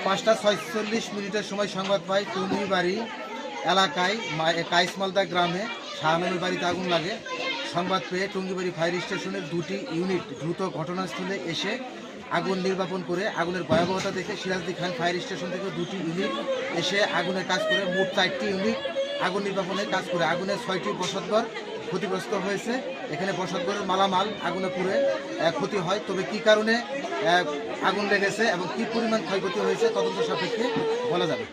পাঁচটা ৪৬ মিনিটের সময় সংবাদ পাই টুঙ্গিবাড়ি এলাকায় কাইসমালদা গ্রামে শাহ আলমের বাড়িতে আগুন লাগে। সংবাদ পেয়ে টুঙ্গিবাড়ি ফায়ার স্টেশনের 2টি ইউনিট দ্রুত ঘটনাস্থলে এসে আগুন নির্বাপন করে আগুনের ভয়াবহতা দেখে সিরাজদি খান ফায়ার স্টেশন থেকে 2টি ইউনিট এসে আগুনের কাজ করে মোট 4টি ইউনিট আগুন নির্বাপনের কাজ করে আগুনের 6টি বসতঘর ক্ষতিগ্রস্ত হয়েছে। এখানে বসতঘরের মালামাল আগুনে পুড়ে ক্ষতি হয়, তবে কী কারণে আগুন লেগেছে এবং কী পরিমাণ ক্ষয়ক্ষতি হয়েছে তদন্ত সাপেক্ষে বলা যাবে।